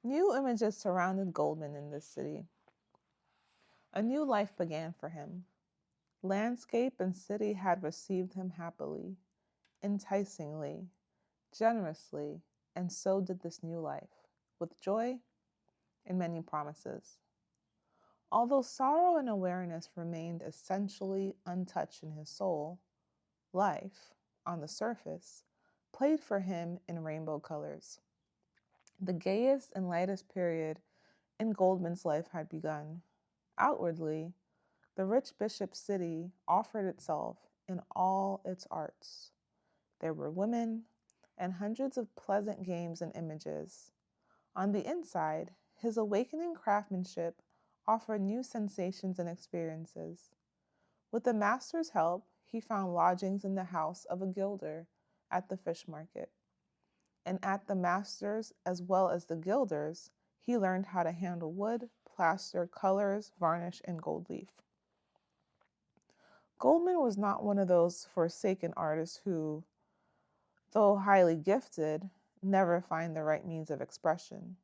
New images surrounded Goldmund in this city. A new life began for him. Landscape and city had received him happily, enticingly, generously, and so did this new life, with joy and many promises. Although sorrow and awareness remained essentially untouched in his soul, life, on the surface, played for him in rainbow colors. The gayest and lightest period in Goldmund's life had begun. Outwardly, the rich bishop city offered itself in all its arts. There were women and hundreds of pleasant games and images. On the inside, his awakening craftsmanship offered new sensations and experiences. With the master's help, he found lodgings in the house of a gilder at the fish market. And at the master's as well as the gilder's, he learned how to handle wood, plaster, colors, varnish, and gold leaf. Goldmund was not one of those forsaken artists who, though highly gifted, never find the right means of expression.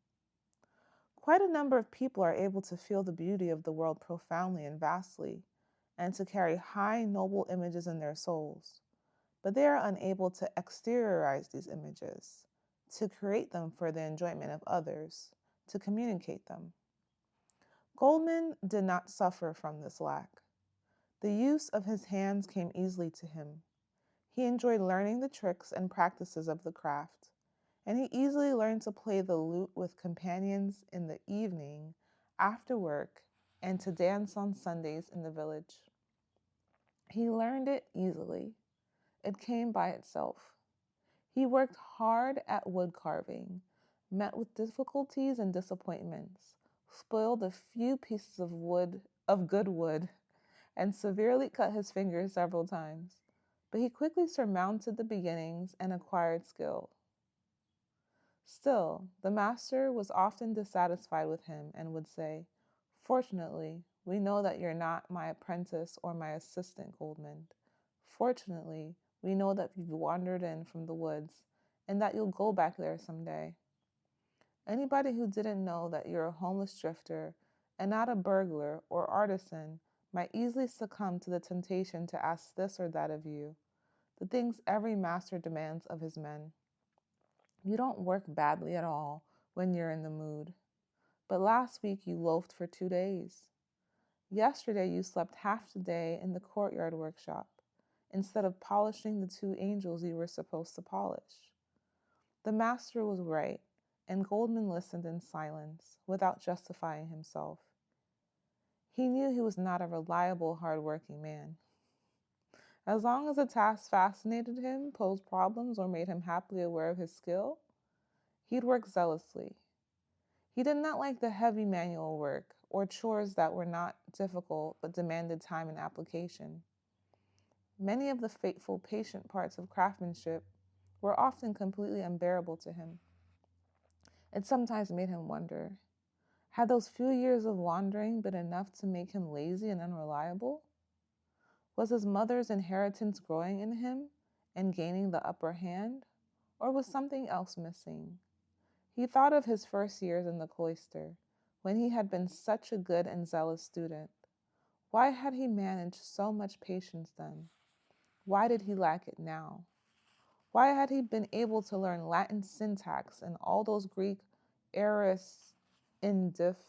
Quite a number of people are able to feel the beauty of the world profoundly and vastly, and to carry high, noble images in their souls, but they are unable to exteriorize these images, to create them for the enjoyment of others, to communicate them. Goldmund did not suffer from this lack. The use of his hands came easily to him. He enjoyed learning the tricks and practices of the craft, and he easily learned to play the lute with companions in the evening, after work, and to dance on Sundays in the village. He learned it easily. It came by itself. He worked hard at wood carving, met with difficulties and disappointments, spoiled a few pieces of good wood, and severely cut his fingers several times. But he quickly surmounted the beginnings and acquired skill. Still, the master was often dissatisfied with him and would say, "Fortunately, we know that you're not my apprentice or my assistant, Goldmund. Fortunately, we know that you've wandered in from the woods and that you'll go back there someday. Anybody who didn't know that you're a homeless drifter and not a burglar or artisan might easily succumb to the temptation to ask this or that of you, the things every master demands of his men. You don't work badly at all when you're in the mood. But last week you loafed for 2 days. Yesterday you slept half the day in the courtyard workshop, instead of polishing the two angels you were supposed to polish." The master was right, and Goldmund listened in silence, without justifying himself. He knew he was not a reliable, hard-working man. As long as a task fascinated him, posed problems, or made him happily aware of his skill, he'd work zealously. He did not like the heavy manual work or chores that were not difficult but demanded time and application. Many of the fateful, patient parts of craftsmanship were often completely unbearable to him. It sometimes made him wonder, had those few years of wandering been enough to make him lazy and unreliable? Was his mother's inheritance growing in him and gaining the upper hand, or was something else missing? He thought of his first years in the cloister, when he had been such a good and zealous student. Why had he managed so much patience then? Why did he lack it now? Why had he been able to learn Latin syntax and all those Greek aorist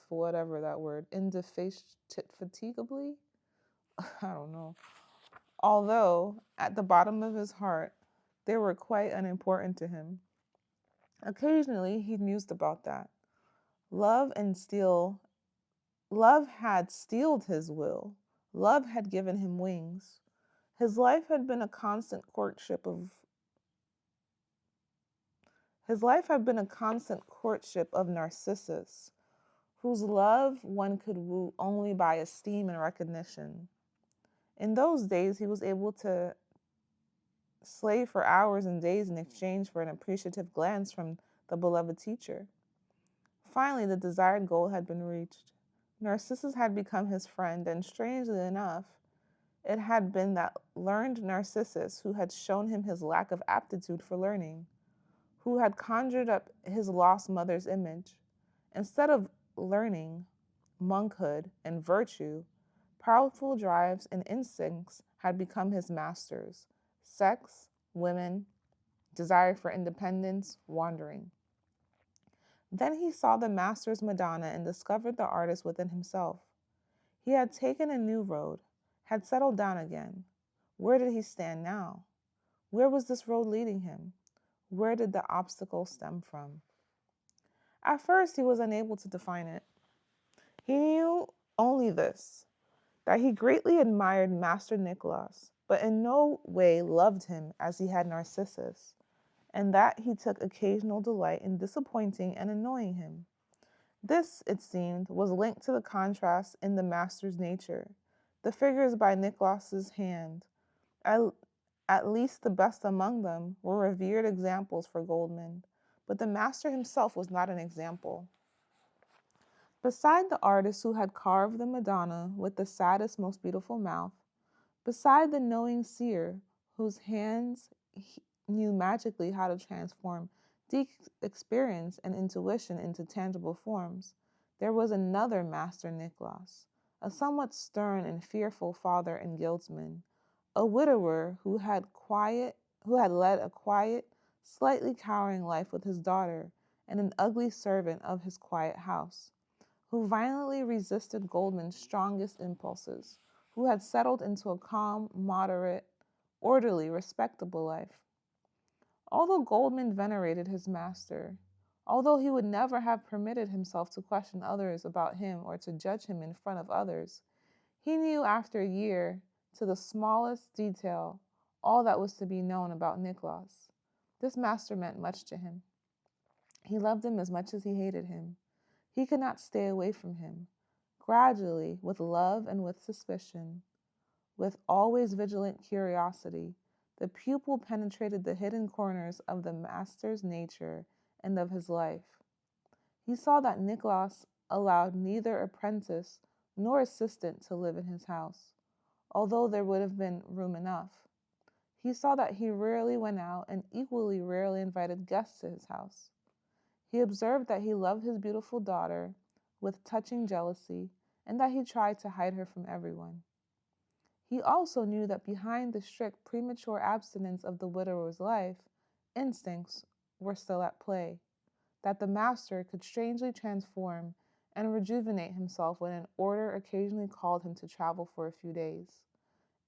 whatever that word, indefatigably? I don't know. Although, at the bottom of his heart, they were quite unimportant to him. Occasionally, he mused about that. Love had steeled his will. Love had given him wings. His life had been a constant courtship of Narcissus, whose love one could woo only by esteem and recognition. In those days, he was able to slave for hours and days in exchange for an appreciative glance from the beloved teacher. Finally, the desired goal had been reached. Narcissus had become his friend, and strangely enough, it had been that learned Narcissus who had shown him his lack of aptitude for learning, who had conjured up his lost mother's image, Instead of learning monkhood and virtue, powerful drives and instincts had become his masters: sex, women, desire for independence, wandering. Then he saw the master's Madonna and discovered the artist within himself. He had taken a new road, had settled down again. Where did he stand now? Where was this road leading him? Where did the obstacle stem from? At first, he was unable to define it. He knew only this, that he greatly admired Master Nicholas, but in no way loved him as he had Narcissus, and that he took occasional delight in disappointing and annoying him. This, it seemed, was linked to the contrast in the master's nature. The figures by Nicholas's hand, at, at least the best among them, were revered examples for Goldmund, but the master himself was not an example. Beside the artist who had carved the Madonna with the saddest, most beautiful mouth, beside the knowing seer whose hands knew magically how to transform deep experience and intuition into tangible forms, there was another Master Nicholas, a somewhat stern and fearful father and guildsman, a widower who had led a quiet, slightly cowering life with his daughter, and an ugly servant of his quiet house, who violently resisted Goldmund's strongest impulses, who had settled into a calm, moderate, orderly, respectable life. Although Goldmund venerated his master, although he would never have permitted himself to question others about him or to judge him in front of others, he knew after a year, to the smallest detail, all that was to be known about Nicholas. This master meant much to him. He loved him as much as he hated him. He could not stay away from him. Gradually, with love and with suspicion, with always vigilant curiosity, the pupil penetrated the hidden corners of the master's nature and of his life. He saw that Nicholas allowed neither apprentice nor assistant to live in his house, although there would have been room enough. He saw that he rarely went out and equally rarely invited guests to his house. He observed that he loved his beautiful daughter with touching jealousy, and that he tried to hide her from everyone. He also knew that behind the strict premature abstinence of the widower's life, instincts were still at play, that the master could strangely transform and rejuvenate himself when an order occasionally called him to travel for a few days.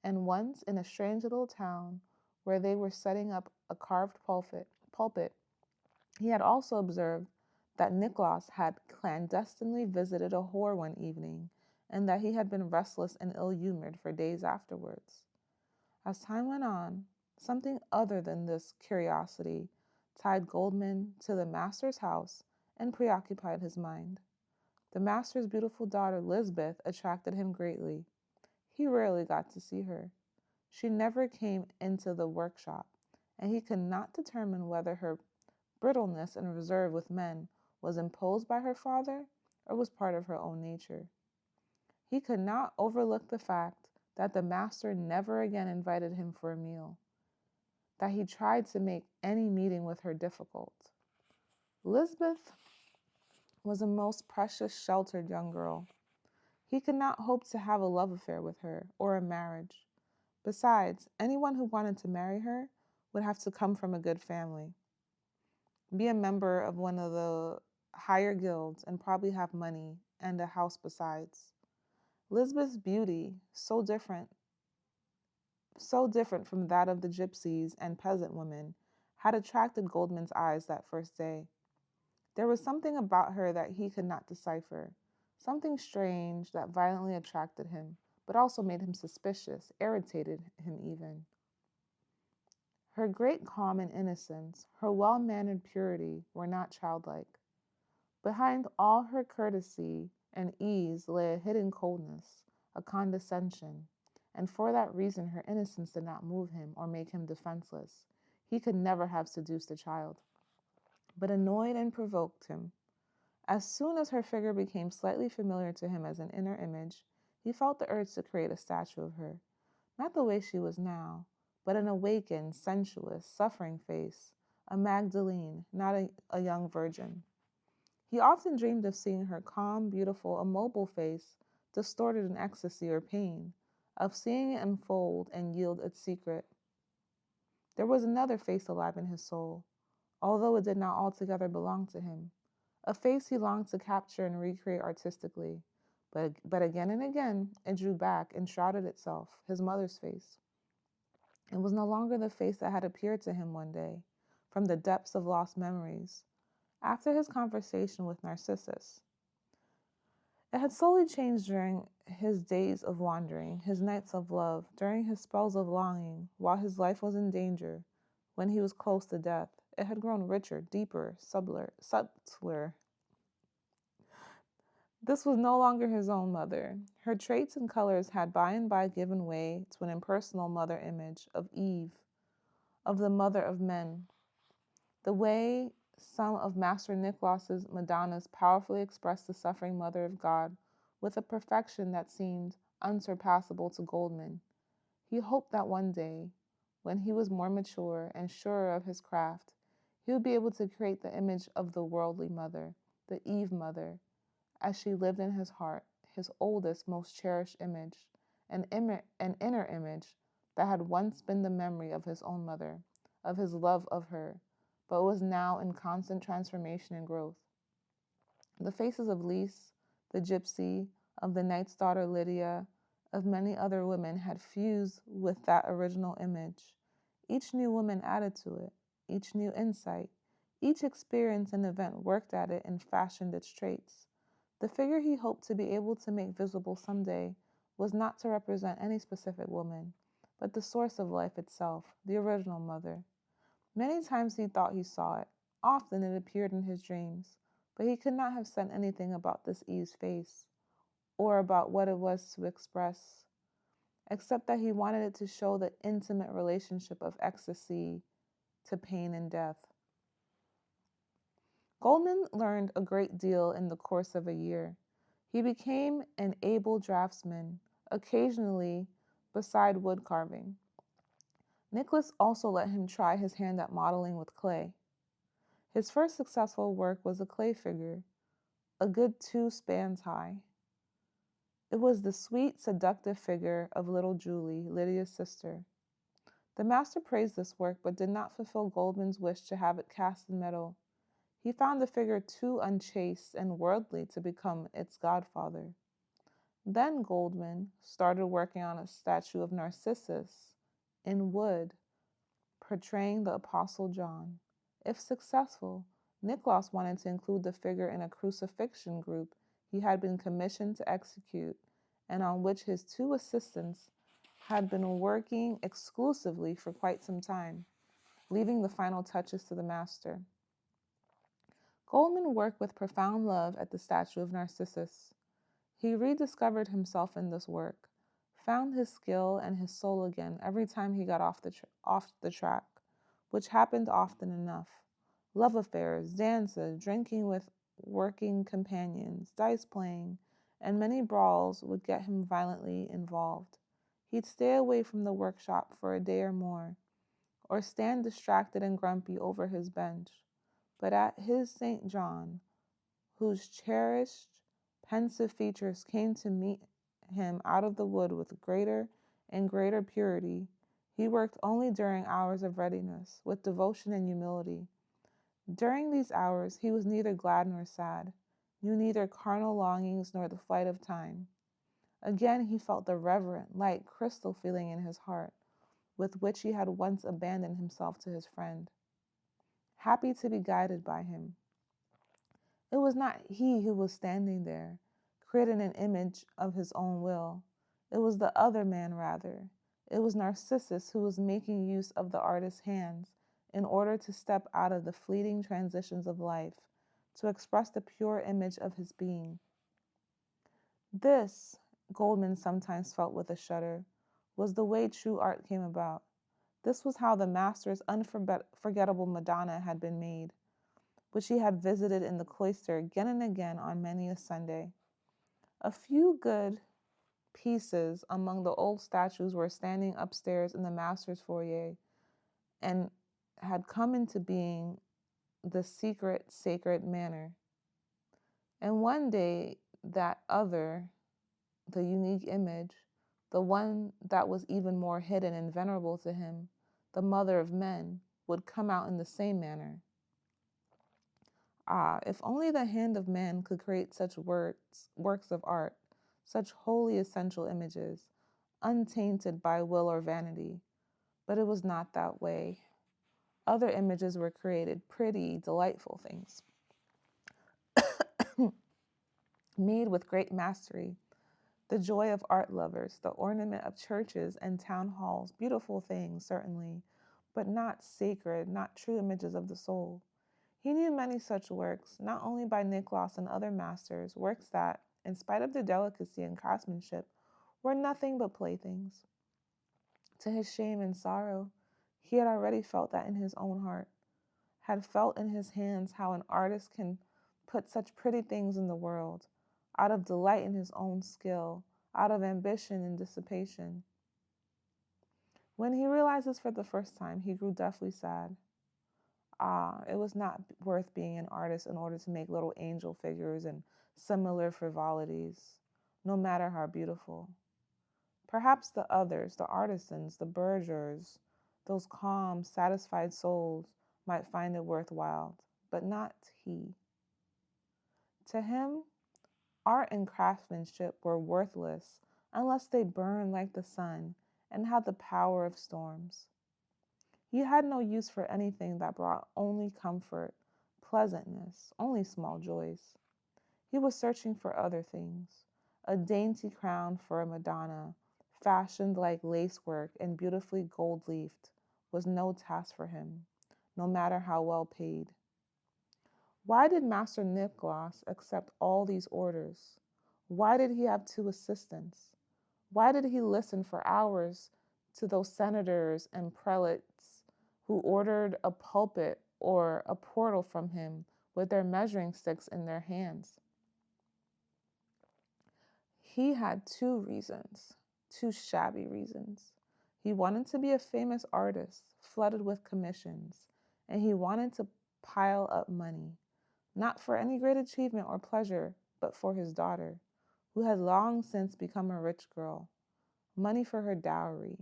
And once, in a strange little town where they were setting up a carved pulpit, he had also observed that Nicholas had clandestinely visited a whore one evening, and that he had been restless and ill-humored for days afterwards. As time went on, something other than this curiosity tied Goldmund to the master's house and preoccupied his mind. The master's beautiful daughter Lisbeth attracted him greatly. He rarely got to see her. She never came into the workshop, and he could not determine whether her brittleness and reserve with men was imposed by her father or was part of her own nature. He could not overlook the fact that the master never again invited him for a meal, that he tried to make any meeting with her difficult. Lisbeth was a most precious, sheltered young girl. He could not hope to have a love affair with her or a marriage. Besides, anyone who wanted to marry her would have to come from a good family, be a member of one of the higher guilds, and probably have money and a house besides. Lisbeth's beauty, so different from that of the gypsies and peasant women, had attracted Goldmund's eyes that first day. There was something about her that he could not decipher, something strange that violently attracted him, but also made him suspicious, irritated him even. Her great calm and innocence, her well-mannered purity were not childlike. Behind all her courtesy and ease lay a hidden coldness, a condescension, and for that reason her innocence did not move him or make him defenseless. He could never have seduced a child, but annoyed and provoked him. As soon as her figure became slightly familiar to him as an inner image, he felt the urge to create a statue of her, not the way she was now, but an awakened, sensuous, suffering face, a Magdalene, not a young virgin. He often dreamed of seeing her calm, beautiful, immobile face distorted in ecstasy or pain, of seeing it unfold and yield its secret. There was another face alive in his soul, although it did not altogether belong to him, a face he longed to capture and recreate artistically. But again and again it drew back and shrouded itself, his mother's face. It was no longer the face that had appeared to him one day, from the depths of lost memories, after his conversation with Narcissus. It had slowly changed during his days of wandering, his nights of love, during his spells of longing, while his life was in danger, when he was close to death. It had grown richer, deeper, subtler. This was no longer his own mother. Her traits and colors had by and by given way to an impersonal mother image of Eve, of the mother of men. The way some of Master Nicholas's Madonnas powerfully expressed the suffering mother of God with a perfection that seemed unsurpassable to Goldmund. He hoped that one day, when he was more mature and surer of his craft, he would be able to create the image of the worldly mother, the Eve mother, as she lived in his heart, his oldest, most cherished image, an inner image that had once been the memory of his own mother, of his love of her, but was now in constant transformation and growth. The faces of Lise, the gypsy, of the knight's daughter Lydia, of many other women had fused with that original image. Each new woman added to it, each new insight, each experience and event worked at it and fashioned its traits. The figure he hoped to be able to make visible someday was not to represent any specific woman, but the source of life itself, the original mother. Many times he thought he saw it. Often it appeared in his dreams, but he could not have said anything about this Eve's face, or about what it was to express, except that he wanted it to show the intimate relationship of ecstasy to pain and death. Goldmund learned a great deal in the course of a year. He became an able draftsman, occasionally beside wood carving. Nicholas also let him try his hand at modeling with clay. His first successful work was a clay figure, a good 2 spans high. It was the sweet, seductive figure of little Julie, Lydia's sister. The master praised this work, but did not fulfill Goldmund's wish to have it cast in metal. He found the figure too unchaste and worldly to become its godfather. Then Goldmund started working on a statue of Narcissus in wood, portraying the Apostle John. If successful, Niklas wanted to include the figure in a crucifixion group he had been commissioned to execute, and on which his 2 assistants had been working exclusively for quite some time, leaving the final touches to the master. Goldmund worked with profound love at the statue of Narcissus. He rediscovered himself in this work, found his skill and his soul again every time he got off the track, which happened often enough. Love affairs, dances, drinking with working companions, dice playing, and many brawls would get him violently involved. He'd stay away from the workshop for a day or more, or stand distracted and grumpy over his bench. But at his St. John, whose cherished, pensive features came to meet him out of the wood with greater and greater purity, he worked only during hours of readiness, with devotion and humility. During these hours he was neither glad nor sad, knew neither carnal longings nor the flight of time. Again he felt the reverent, light, crystal feeling in his heart, with which he had once abandoned himself to his friend, happy to be guided by him. It was not he who was standing there, creating an image of his own will. It was the other man, rather. It was Narcissus who was making use of the artist's hands in order to step out of the fleeting transitions of life, to express the pure image of his being. This, Goldmund sometimes felt with a shudder, was the way true art came about. This was how the master's unforgettable Madonna had been made, which he had visited in the cloister again and again on many a Sunday. A few good pieces among the old statues were standing upstairs in the master's foyer and had come into being the secret, sacred manner. And one day, that other, the unique image, the one that was even more hidden and venerable to him, the mother of men, would come out in the same manner. Ah, if only the hand of man could create such works of art, such wholly essential images, untainted by will or vanity. But it was not that way. Other images were created, pretty, delightful things, made with great mastery, the joy of art lovers, the ornament of churches and town halls, beautiful things, certainly, but not sacred, not true images of the soul. He knew many such works, not only by Niklas and other masters, works that, in spite of their delicacy and craftsmanship, were nothing but playthings. To his shame and sorrow, he had already felt that in his own heart, had felt in his hands how an artist can put such pretty things in the world, out of delight in his own skill, out of ambition and dissipation. When he realized this for the first time, he grew deathly sad. Ah, it was not worth being an artist in order to make little angel figures and similar frivolities, no matter how beautiful. Perhaps the others, the artisans, the burghers, those calm, satisfied souls, might find it worthwhile, but not he. To him, art and craftsmanship were worthless unless they burned like the sun and had the power of storms. He had no use for anything that brought only comfort, pleasantness, only small joys. He was searching for other things. A dainty crown for a Madonna, fashioned like lacework and beautifully gold-leafed, was no task for him, no matter how well paid. Why did Master Nicholas accept all these orders? Why did he have two assistants? Why did he listen for hours to those senators and prelates who ordered a pulpit or a portal from him with their measuring sticks in their hands? He had two reasons, two shabby reasons. He wanted to be a famous artist, flooded with commissions, and he wanted to pile up money, not for any great achievement or pleasure, but for his daughter, who had long since become a rich girl. Money for her dowry,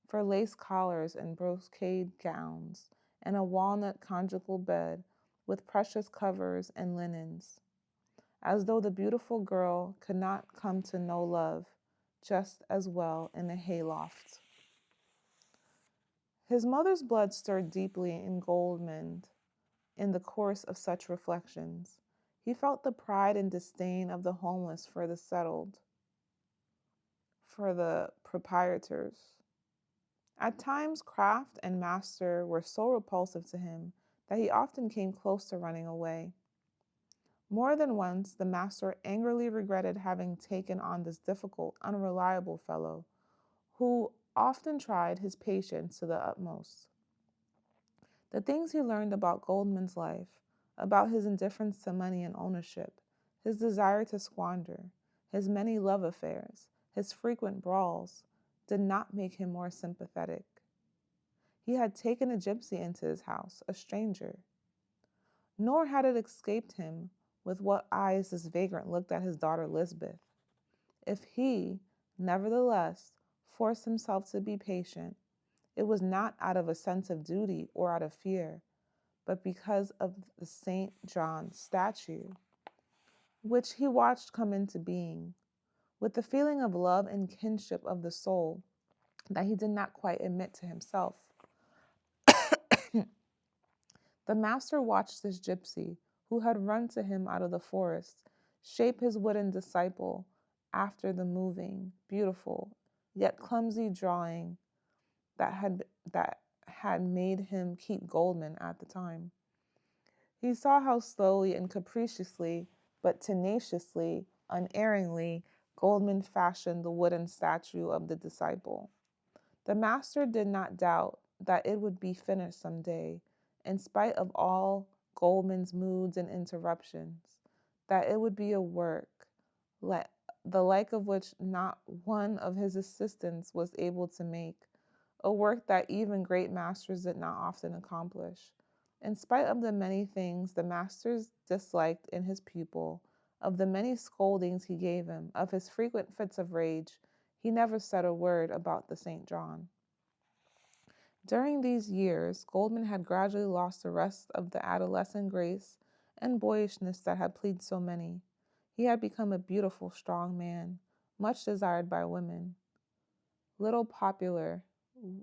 for lace collars and brocade gowns, and a walnut conjugal bed with precious covers and linens, as though the beautiful girl could not come to know love just as well in a hayloft. His mother's blood stirred deeply in Goldmund in the course of such reflections. He felt the pride and disdain of the homeless for the settled, for the proprietors. At times, craft and master were so repulsive to him that he often came close to running away. More than once, the master angrily regretted having taken on this difficult, unreliable fellow, who often tried his patience to the utmost. The things he learned about Goldmund's life, about his indifference to money and ownership, his desire to squander, his many love affairs, his frequent brawls, did not make him more sympathetic. He had taken a gypsy into his house, a stranger. Nor had it escaped him with what eyes this vagrant looked at his daughter Lisbeth. If he, nevertheless, forced himself to be patient, it was not out of a sense of duty or out of fear, but because of the St. John statue, which he watched come into being, with the feeling of love and kinship of the soul that he did not quite admit to himself. The master watched this gypsy, who had run to him out of the forest, shape his wooden disciple after the moving, beautiful, yet clumsy drawing that had made him keep Goldmund at the time. He saw how slowly and capriciously, but tenaciously, unerringly, Goldmund fashioned the wooden statue of the disciple. The master did not doubt that it would be finished some day, in spite of all Goldmund's moods and interruptions, that it would be a work, the like of which not one of his assistants was able to make, a work that even great masters did not often accomplish. In spite of the many things the masters disliked in his pupil, Of the many scoldings he gave him, of his frequent fits of rage, he never said a word about the St. John. During these years, Goldmund had gradually lost the rest of the adolescent grace and boyishness that had pleased so many. He had become a beautiful, strong man, much desired by women, little popular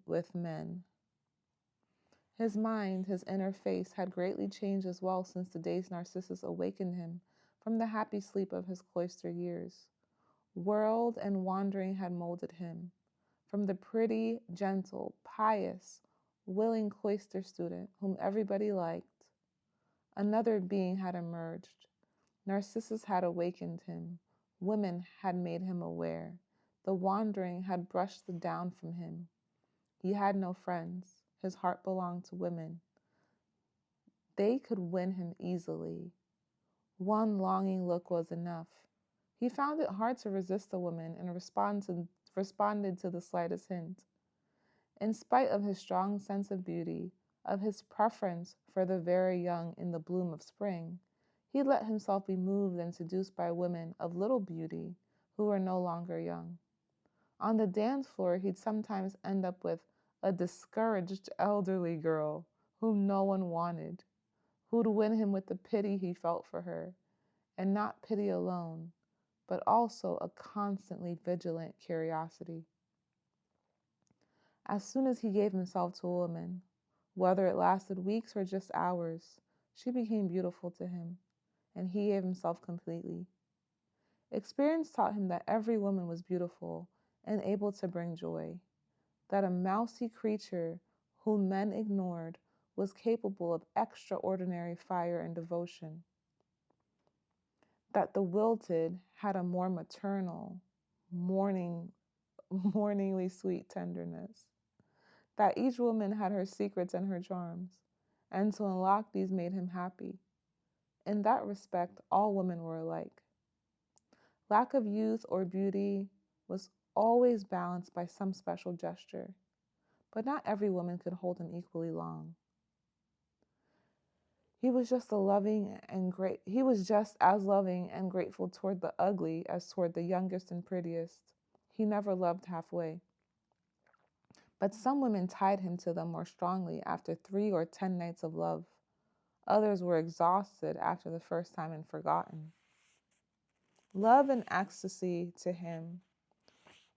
with men. His mind, his inner face, had greatly changed as well since the days Narcissus awakened him from the happy sleep of his cloister years. World and wandering had molded him. From the pretty, gentle, pious, willing cloister student whom everybody liked, another being had emerged. Narcissus had awakened him. Women had made him aware. The wandering had brushed the down from him. He had no friends. His heart belonged to women. They could win him easily. One longing look was enough. He found it hard to resist a woman and responded to the slightest hint. In spite of his strong sense of beauty, of his preference for the very young in the bloom of spring, he let himself be moved and seduced by women of little beauty who were no longer young. On the dance floor, he'd sometimes end up with a discouraged elderly girl whom no one wanted, who'd win him with the pity he felt for her, and not pity alone, but also a constantly vigilant curiosity. As soon as he gave himself to a woman, whether it lasted weeks or just hours, she became beautiful to him, and he gave himself completely. Experience taught him that every woman was beautiful and able to bring joy, that a mousy creature whom men ignored was capable of extraordinary fire and devotion, that the wilted had a more maternal, morningly sweet tenderness, that each woman had her secrets and her charms, and to unlock these made him happy. In that respect, all women were alike. Lack of youth or beauty was always balanced by some special gesture, but not every woman could hold him equally long. He was just as loving and grateful toward the ugly as toward the youngest and prettiest. He never loved halfway. But some women tied him to them more strongly after 3 or 10 nights of love. Others were exhausted after the first time and forgotten. Love and ecstasy to him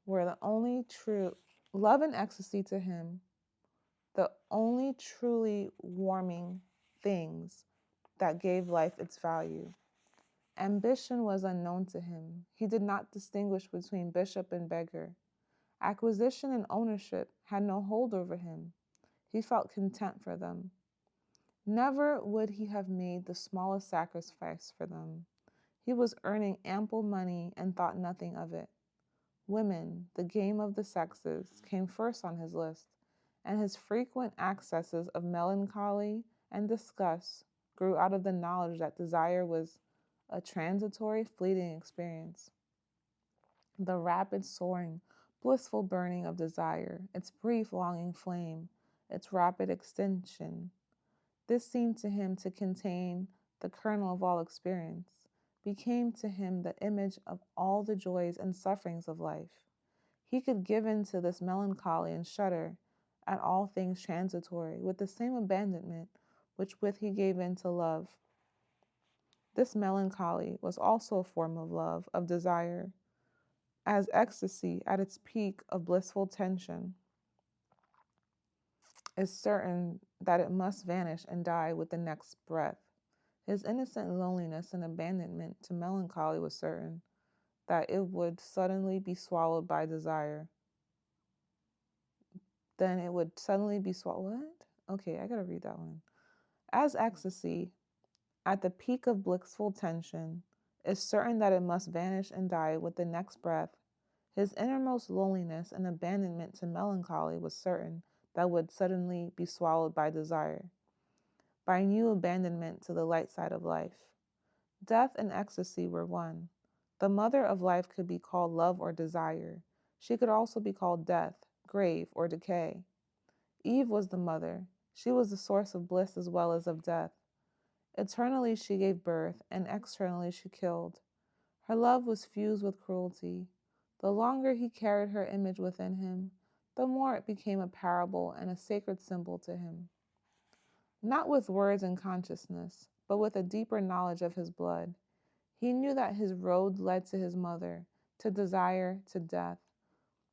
were the only true love and ecstasy to him, the only truly warming things that gave life its value. Ambition was unknown to him. He did not distinguish between bishop and beggar. Acquisition and ownership had no hold over him. He felt content for them. Never would he have made the smallest sacrifice for them. He was earning ample money and thought nothing of it. Women, the game of the sexes, came first on his list, and his frequent accesses of melancholy and disgust grew out of the knowledge that desire was a transitory, fleeting experience. The rapid soaring, blissful burning of desire, its brief longing flame, its rapid extinction. This seemed to him to contain the kernel of all experience, became to him the image of all the joys and sufferings of life. He could give in to this melancholy and shudder at all things transitory with the same abandonment which with he gave in to love. This melancholy was also a form of love, of desire, as ecstasy at its peak of blissful tension is certain that it must vanish and die with the next breath. His innocent loneliness and abandonment to melancholy was certain that it would suddenly be swallowed by desire. Then it would suddenly be swallowed. What? Okay, I gotta read that one. As ecstasy, at the peak of blissful tension, is certain that it must vanish and die with the next breath, his innermost loneliness and abandonment to melancholy was certain that would suddenly be swallowed by desire, by new abandonment to the light side of life. Death and ecstasy were one. The mother of life could be called love or desire. She could also be called death, grave, or decay. Eve was the mother. She was the source of bliss as well as of death. Eternally she gave birth, and externally she killed. Her love was fused with cruelty. The longer he carried her image within him, the more it became a parable and a sacred symbol to him. Not with words and consciousness, but with a deeper knowledge of his blood. He knew that his road led to his mother, to desire, to death.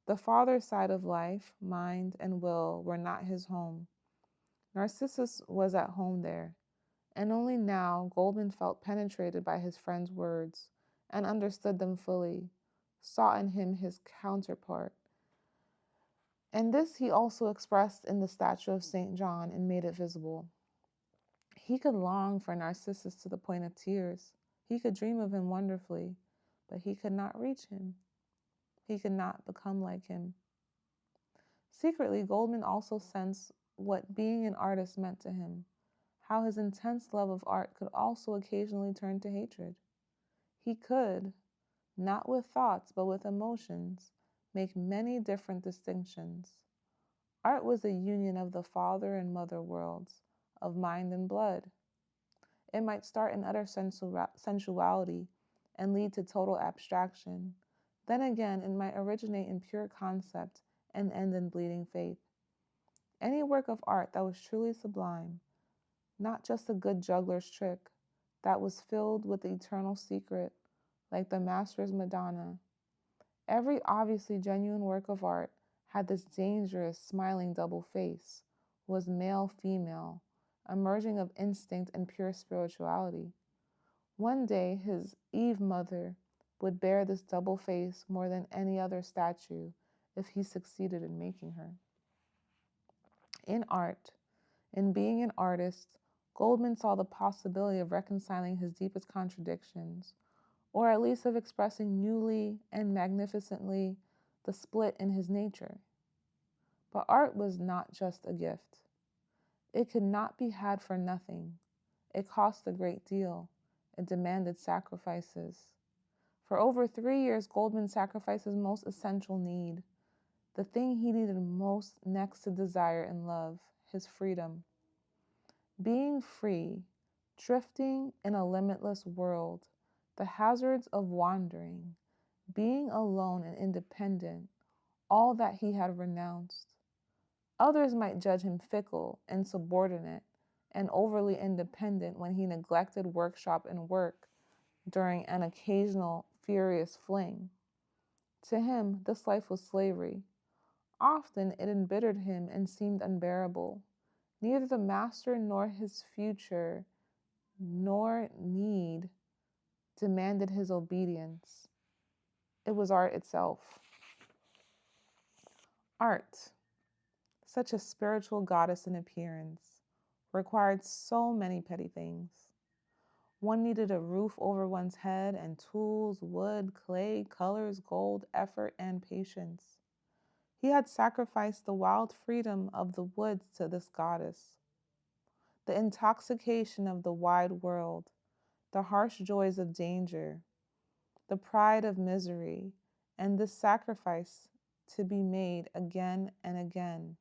The father's side of life, mind, and will were not his home. Narcissus was at home there, and only now Goldmund felt penetrated by his friend's words and understood them fully, saw in him his counterpart. And this he also expressed in the statue of St. John and made it visible. He could long for Narcissus to the point of tears. He could dream of him wonderfully, but he could not reach him. He could not become like him. Secretly, Goldmund also sensed what being an artist meant to him, how his intense love of art could also occasionally turn to hatred. He could, not with thoughts but with emotions, make many different distinctions. Art was a union of the father and mother worlds, of mind and blood. It might start in utter sensuality and lead to total abstraction. Then again, it might originate in pure concept and end in bleeding faith. Any work of art that was truly sublime, not just a good juggler's trick, that was filled with the eternal secret, like the master's Madonna. Every obviously genuine work of art had this dangerous, smiling double face, was male-female, a merging of instinct and pure spirituality. One day, his Eve mother would bear this double face more than any other statue if he succeeded in making her. In art, in being an artist, Goldmund saw the possibility of reconciling his deepest contradictions, or at least of expressing newly and magnificently the split in his nature. But art was not just a gift. It could not be had for nothing. It cost a great deal. It demanded sacrifices. For over 3 years, Goldmund sacrificed his most essential need, the thing he needed most next to desire and love, his freedom. Being free, drifting in a limitless world, the hazards of wandering, being alone and independent, all that he had renounced. Others might judge him fickle, insubordinate, and overly independent when he neglected workshop and work during an occasional furious fling. To him, this life was slavery. Often it embittered him and seemed unbearable. Neither the master nor his future nor need demanded his obedience. It was art itself. Art, such a spiritual goddess in appearance, required so many petty things. One needed a roof over one's head and tools, wood, clay, colors, gold, effort, and patience. He had sacrificed the wild freedom of the woods to this goddess, the intoxication of the wide world, the harsh joys of danger, the pride of misery, and this sacrifice to be made again and again,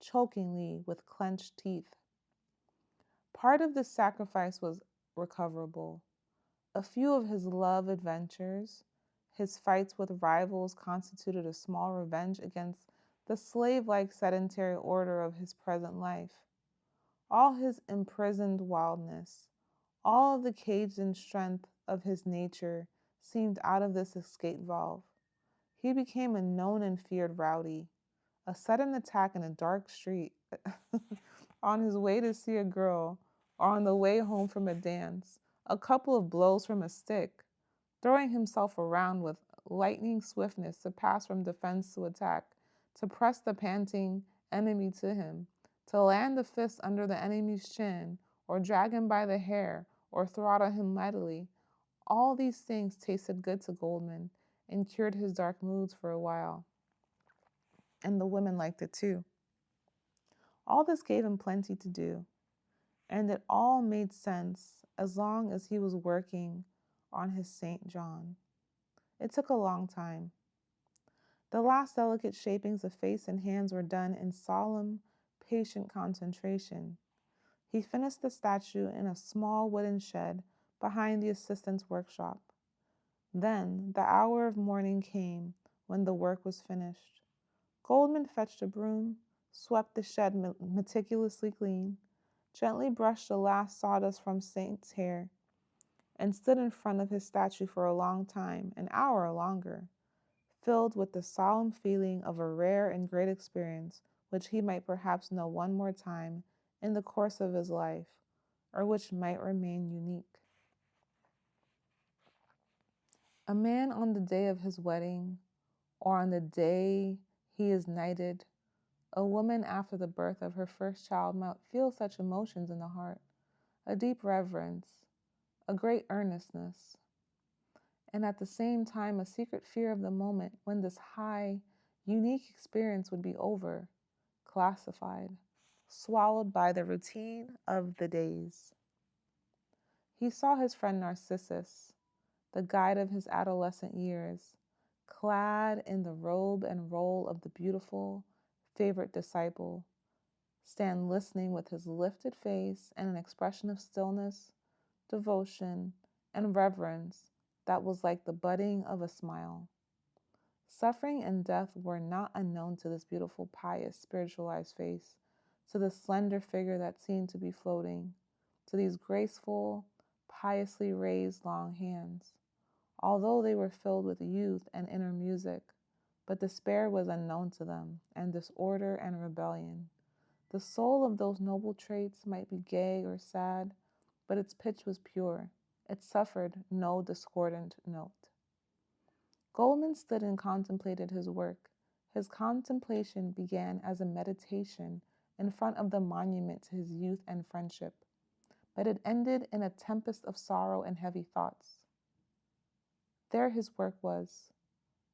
chokingly with clenched teeth. Part of this sacrifice was recoverable. A few of his love adventures, his fights with rivals constituted a small revenge against the slave-like sedentary order of his present life. All his imprisoned wildness, all of the caged-in strength of his nature seemed out of this escape valve. He became a known and feared rowdy. A sudden attack in a dark street on his way to see a girl or on the way home from a dance, a couple of blows from a stick, throwing himself around with lightning swiftness to pass from defense to attack, to press the panting enemy to him, to land a fist under the enemy's chin, or drag him by the hair, or throttle him mightily. All these things tasted good to Goldmund and cured his dark moods for a while. And the women liked it too. All this gave him plenty to do, and it all made sense as long as he was working on his St. John. It took a long time. The last delicate shapings of face and hands were done in solemn, patient concentration. He finished the statue in a small wooden shed behind the assistant's workshop. Then the hour of morning came when the work was finished. Goldmund fetched a broom, swept the shed meticulously clean, gently brushed the last sawdust from Saint's hair, and stood in front of his statue for a long time, an hour or longer, filled with the solemn feeling of a rare and great experience which he might perhaps know one more time in the course of his life, or which might remain unique. A man on the day of his wedding, or on the day he is knighted, a woman after the birth of her first child might feel such emotions in the heart, a deep reverence, a great earnestness, and at the same time a secret fear of the moment when this high, unique experience would be over, classified, swallowed by the routine of the days. He saw his friend Narcissus, the guide of his adolescent years, clad in the robe and role of the beautiful, favorite disciple, stand listening with his lifted face and an expression of stillness, devotion, and reverence that was like the budding of a smile. Suffering and death were not unknown to this beautiful, pious, spiritualized face, to the slender figure that seemed to be floating, to these graceful, piously raised long hands, although they were filled with youth and inner music. But despair was unknown to them, and disorder and rebellion. The soul of those noble traits might be gay or sad, but its pitch was pure. It suffered no discordant note. Goldmund stood and contemplated his work. His contemplation began as a meditation in front of the monument to his youth and friendship, but it ended in a tempest of sorrow and heavy thoughts. There his work was.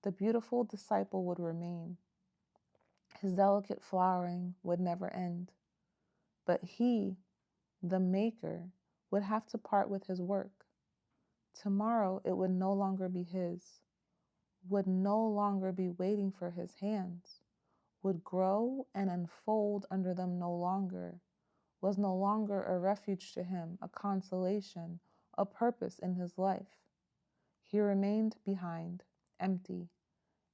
The beautiful disciple would remain. His delicate flowering would never end. But he, the maker, would have to part with his work. Tomorrow it would no longer be his, would no longer be waiting for his hands, would grow and unfold under them no longer, was no longer a refuge to him, a consolation, a purpose in his life. He remained behind, empty,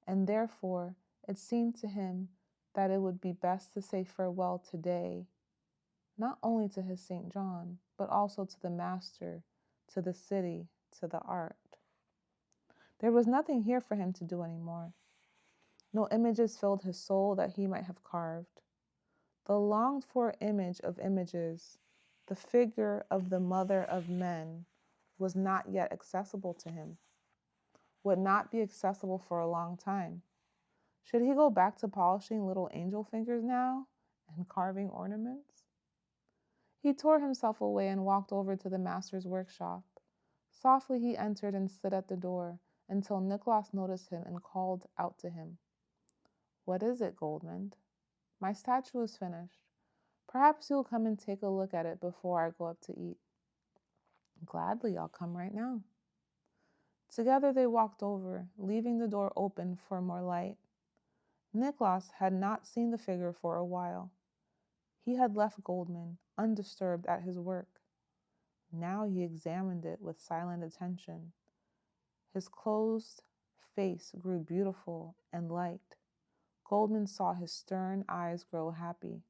and therefore it seemed to him that it would be best to say farewell today, not only to his St. John, but also to the Master, to the city, to the art. There was nothing here for him to do anymore. No images filled his soul that he might have carved. The longed-for image of images, the figure of the mother of men, was not yet accessible to him, would not be accessible for a long time. Should he go back to polishing little angel fingers now and carving ornaments? He tore himself away and walked over to the master's workshop. Softly he entered and stood at the door until Nicholas noticed him and called out to him. "What is it, Goldmund?" "My statue is finished. Perhaps you'll come and take a look at it before I go up to eat." "Gladly, I'll come right now." Together they walked over, leaving the door open for more light. Nicholas had not seen the figure for a while. He had left Goldmund undisturbed at his work. Now he examined it with silent attention. His closed face grew beautiful and light. Goldmund saw his stern eyes grow happy.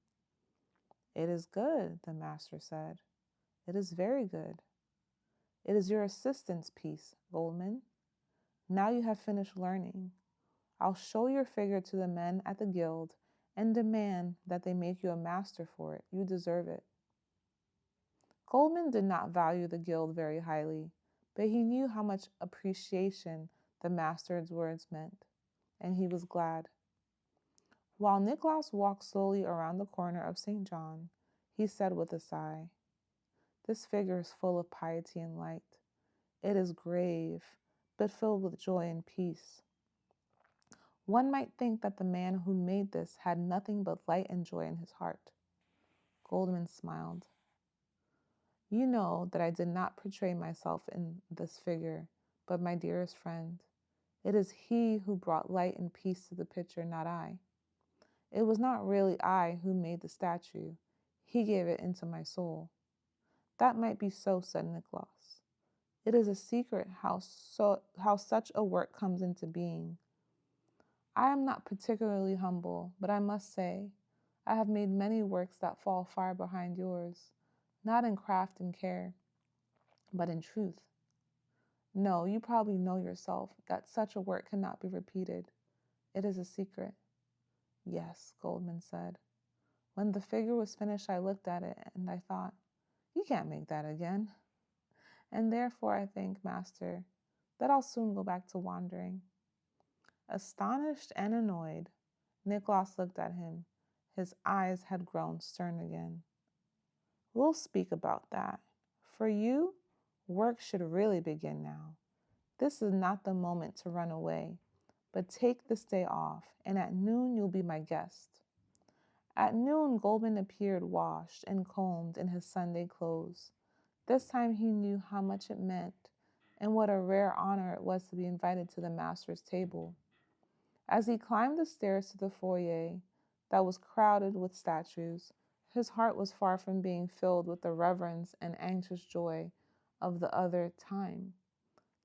"It is good," the master said. "It is very good. It is your assistant's piece, Goldmund. Now you have finished learning. I'll show your figure to the men at the guild and demand that they make you a master for it. You deserve it." Goldmund did not value the guild very highly, but he knew how much appreciation the master's words meant, and he was glad. While Nicholas walked slowly around the corner of St. John, he said with a sigh, "This figure is full of piety and light. It is grave, but filled with joy and peace. One might think that the man who made this had nothing but light and joy in his heart." Goldmund smiled. "You know that I did not portray myself in this figure, but my dearest friend. It is he who brought light and peace to the picture, not I. It was not really I who made the statue. He gave it into my soul." "That might be so," said Nicholas. It is a secret how such a work comes into being. I am not particularly humble, but I must say, I have made many works that fall far behind yours, not in craft and care, but in truth. No, you probably know yourself that such a work cannot be repeated. It is a secret. Yes, Goldmund said. When the figure was finished, I looked at it and I thought, you can't make that again. And therefore I think, Master, that I'll soon go back to wandering. Astonished and annoyed, Nicholas looked at him. His eyes had grown stern again. We'll speak about that. For you, work should really begin now. This is not the moment to run away, but take this day off, and at noon you'll be my guest. At noon, Goldmund appeared washed and combed in his Sunday clothes. This time he knew how much it meant and what a rare honor it was to be invited to the master's table. As he climbed the stairs to the foyer that was crowded with statues, his heart was far from being filled with the reverence and anxious joy of the other time.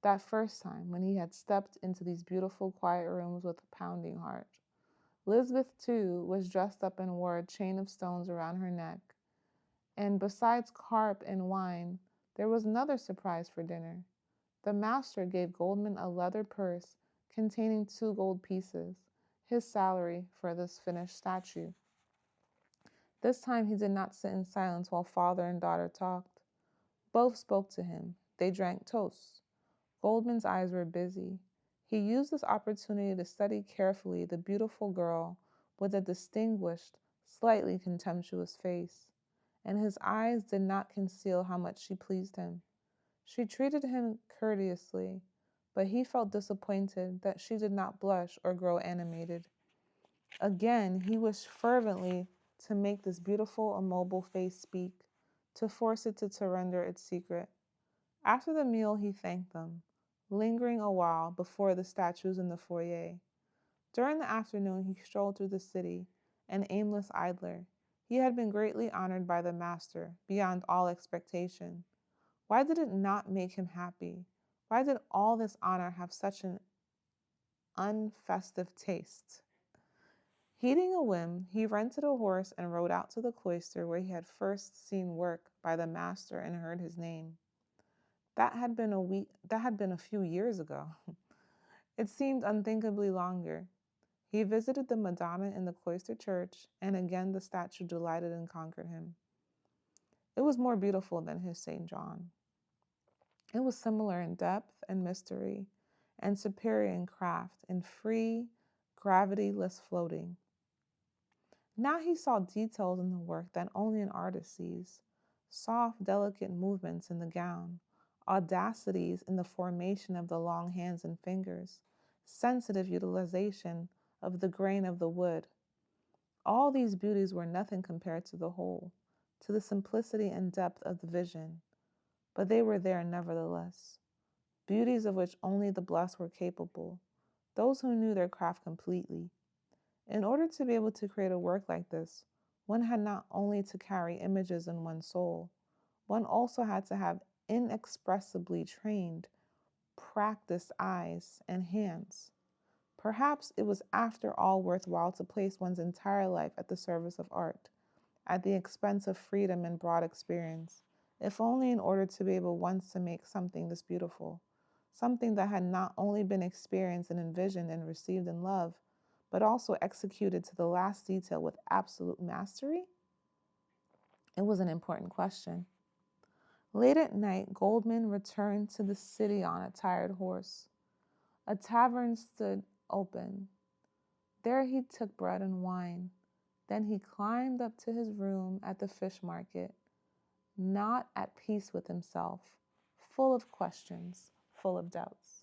That first time when he had stepped into these beautiful, quiet rooms with a pounding heart. Lisbeth, too, was dressed up and wore a chain of stones around her neck. And besides carp and wine, there was another surprise for dinner. The master gave Goldmund a leather purse containing 2 gold pieces, his salary for this finished statue. This time he did not sit in silence while father and daughter talked. Both spoke to him. They drank toasts. Goldmund's eyes were busy. He used this opportunity to study carefully the beautiful girl with a distinguished, slightly contemptuous face, and his eyes did not conceal how much she pleased him. She treated him courteously, but he felt disappointed that she did not blush or grow animated. Again, he wished fervently to make this beautiful, immobile face speak, to force it to surrender its secret. After the meal, he thanked them, lingering a while before the statues in the foyer. During the afternoon, he strolled through the city, an aimless idler. He had been greatly honored by the master, beyond all expectation. Why did it not make him happy? Why did all this honor have such an unfestive taste? Heeding a whim, he rented a horse and rode out to the cloister where he had first seen work by the master and heard his name. That had been a few years ago. It seemed unthinkably longer. He visited the Madonna in the cloister church, and again the statue delighted and conquered him. It was more beautiful than his St. John. It was similar in depth and mystery, and superior in craft, in free, gravityless floating. Now he saw details in the work that only an artist sees, soft, delicate movements in the gown, audacities in the formation of the long hands and fingers, sensitive utilization of the grain of the wood. All these beauties were nothing compared to the whole, to the simplicity and depth of the vision, but they were there nevertheless, beauties of which only the blessed were capable, those who knew their craft completely. In order to be able to create a work like this, one had not only to carry images in one's soul, one also had to have inexpressibly trained, practiced eyes and hands. Perhaps it was after all worthwhile to place one's entire life at the service of art, at the expense of freedom and broad experience, if only in order to be able once to make something this beautiful, something that had not only been experienced and envisioned and received in love, but also executed to the last detail with absolute mastery? It was an important question. Late at night, Goldmund returned to the city on a tired horse. A tavern stood open. There he took bread and wine. Then he climbed up to his room at the fish market, not at peace with himself, full of questions, full of doubts.